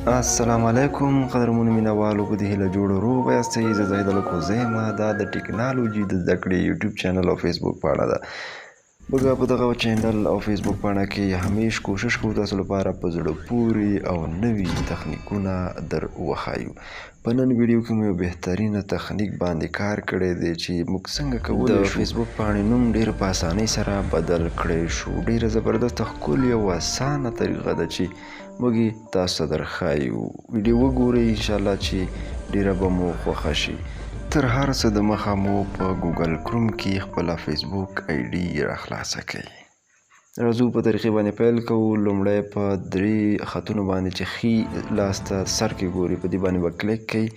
السلام علیکم قدرمنو مینوالو په دې هیله جوړ روغ یاستئ. زه زاهد الکو زیم. دا د ټکنالوژي د زده کړې یوټیوب چینل او فیسبوک په اړه ده. موږ په دغه چینل او فیسبوک په اړه کې همیش کوشش کوو تاسو لپاره په زړه پورې او نوي تخنیکونه در وښایو. په نن ویډیو کې مو یو بهترینه تخنیک باندې کار کړی دی چې موږ څنګه کولی شو د فیسبوک پاڼې نوم ډېر په اسانۍ سره بدل کړی شو. ډېره زبردسته ښکلې او اسانه طریقه ده چې موږ تاسو ته درښایو. ویډیو وګورئ، انشاءالله چې ډېره به مو خوښه شي. تر هر څه د مخه مو په ګوګل کروم کې خپله فیسبوک آی ډي راخلاصه کړئ. راځو په طریقې باندې پیل کوو. لومړی په 3 خطونو باندې چې ښي لاس ته سر کې ګورئ په دې باندې به کلیک کوئ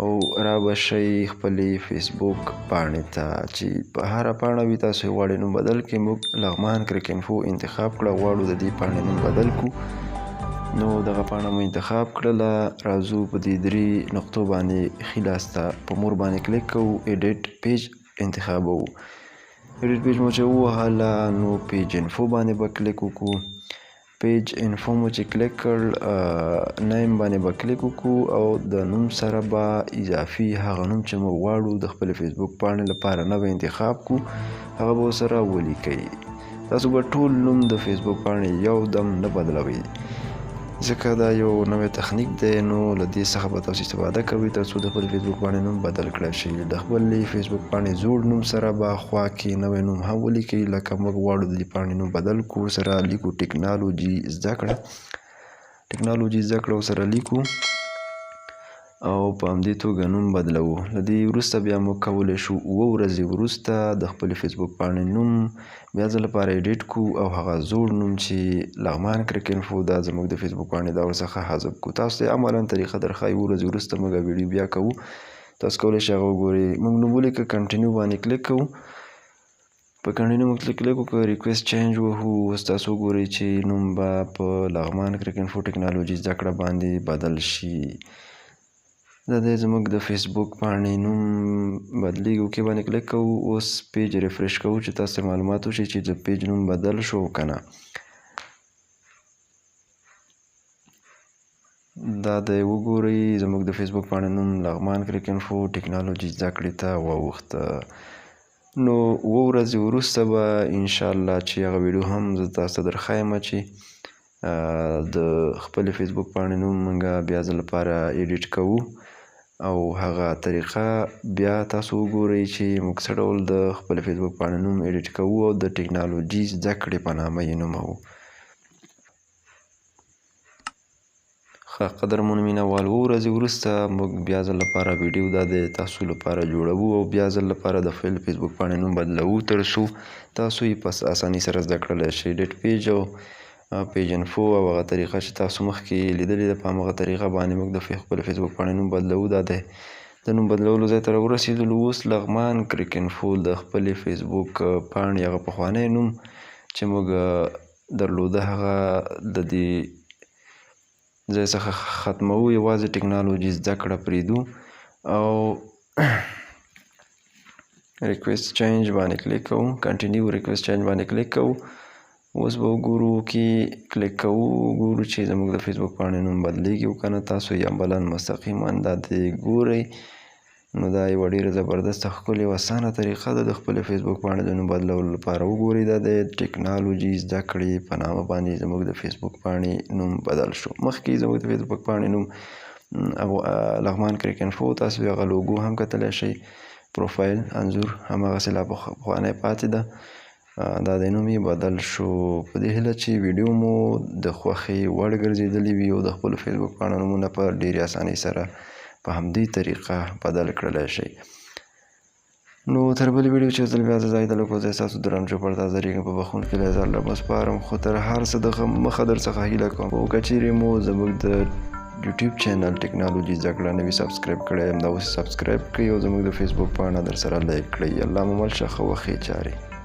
او را به شئ خپلې فیسبوک پاڼې ته چې په هره پاڼه وي تاسو یې غواړئ نوم بدل کړئ. موږ لغمان کرک انفو انتخاب کړه، غواړو د دې پاڼې نوم بدل کړو. نو دغه پاڼه مو انتخاب کړله. راځو په دې 3 نقطو باندې ښي لاس ته په مور باندې کلیک کوو، ایډیټ پیج انتخابوو. ایډیټ پیج مو چې ووهله نو پیج انفو باندې به کلیک وکړو. پیج انفو مو چې کلیک کړ نیم باندې به کلیک وکړو او د نوم سره به اضافي هغه نوم چې موږ غواړو د خپلې فیسبوک پاڼې لپاره نوی انتخاب کړو هغه به ورسره ولیکئ. تاسو به ټول نوم د فیسبوک پاڼې یو دم نه بدلوئ ځکه دا یو نوی تخنیک دی. نو له دې څخه به تاسو استفاده کوئ تر څو د خپلې فیسبوک پاڼې نوم بدل کړی شي. د خپلې فیسبوک پاڼې زوړ نوم سره به خوا کې نوی نوم هم ولیکئ. لکه موږ غواړو د دې پاڼې نوم بدل کړو، سره لیکو ټکنالوژي زده کړه. ټکنالوژي زده کړه ورسره لیکو او په همدې توګه نوم بدلوو. له دې وروسته بیا موږ کولی شو 7 ورځې وروسته د خپلې فیسبوک پاڼې نوم بیا ځل لپاره ایډیټ کړو او هغه زوړ نوم چې لغمان کرک انفو دا زموږ د فیسبوک پاڼې دا ورڅخه حذف کړو. تاسو ته عملاً طریقه درښایو. 7 ورځې وروسته موږ ویډیو بیا کوو، تاسو کولی شئ هغه وګورئ. موږ نوم ولیکه، کنټینیو باندې کلیک کوو. په کنټینیو موږ کلیک وکړو، ریکویسټ چینج وهو. اوس تاسو وګورئ چې نوم به په لغمان کرک انفو ټکنالوژي زده کړه باندې بدل شي. دا دی زموږ د فیسبوک پاڼې نوم بدلیږي. اوکې باندې کلیک کوو. اوس پیج ریفریش کوو چې تاسو ته معلومات وشي چې د پیج نوم بدل شو که نه. دا دی وګورئ زموږ د فیسبوک پاڼې نوم لغمان کرک انفو ټکنالوژي زده کړې ته واوښته. نو 7 ورځې وروسته به انشاءالله چې هغه ویډیو هم زه تاسو ته درښایم چې د خپلې فیسبوک پاڼې نوم موږ بیا ځل لپاره ایډیټ کوو او هغه طریقه بیا تاسو وګورئ چې موږ څه ډول د خپلې فیسبوک پاڼې نوم ایډیټ کوو او د ټکنالوژي زده کړې په نامه یې نوموو. ښه قدرمنو مینهوالو 7 ورځې وروسته موږ بیا ځل لپاره ویډیو دا د تاسو لپاره جوړوو او بیا ځل لپاره د خپل فیسبوک پاڼې نوم بدلوو تر څو تاسو یې په اسانۍ سره زده کړلی شئ. ایډیټ پیج او پیج انفو او هغه طریقه چې تاسو مخکې لیدلې ده په همغه طریقه باندې موږ د خپل فیسبوک پاڼې نوم بدلوو. دا دی د نوم بدلولو ځای ته راورسېدلو. اوس لغمان کرک انفو د خپلې فیسبوک پاڼې هغه پخوانی نوم چې موږ درلوده هغه د دې ځای څخه ختموو. یوازې ټکنالوژي زده کړه پرېږدو او ریکویسټ چینج باندې کلیک کوو. کنټینیو ریکویسټ چینج باندې کلیک کوو. اوس به وګورو کې کلیک کوو، وګورو چې زموږ د فیسبوک پاڼې نوم بدلیږي او که نه. تاسو یې عملاً مستقیما دا دې ګورئ. نو دا یوه ډېره زبردسته ښکلې او اسانه طریقه ده د خپلې فیسبوک پاڼې د نوم بدلولو لپاره. وګورئ دا د ټکنالوژي زده کړې په نامه باندې زموږ د فیسبوک پاڼې نوم بدل شو. مخکې زموږ د فیسبوک پاڼې نوم لغمان کرک انفو، تاسو هغه لوګو هم کتلی شئ. پروفایل انځور هماغسې لا پخوانی پاتې ده. دا د نوم یې بدل شو. په دې هیله چې ویډیو مو د خوښې وړ ګرځېدلې وي او د خپلو فیسبوک پاڼو نومونه په ډېرې اسانۍ سره په همدې طریقه بدل کړلی شئ. نو تر بلې ویډیو چې ځل بیا زه زاهد الکو زی ستاسو درانه چوپړ ته حاضرېږم په بخښونکي لحاظ الله مسپارم. خو تر هر څه د مخه در څخه هیله کوم او که چیرې مو زموږ د یوټیوب چینل ټکنالوژي زده کړه نوي سبسکرایب کړی همدا اوس سبسکرایب کړئ او زموږ د فیسبوک پاڼه در سره لایک کړئ. الله مو مل شه. ښه وخت یې چارې.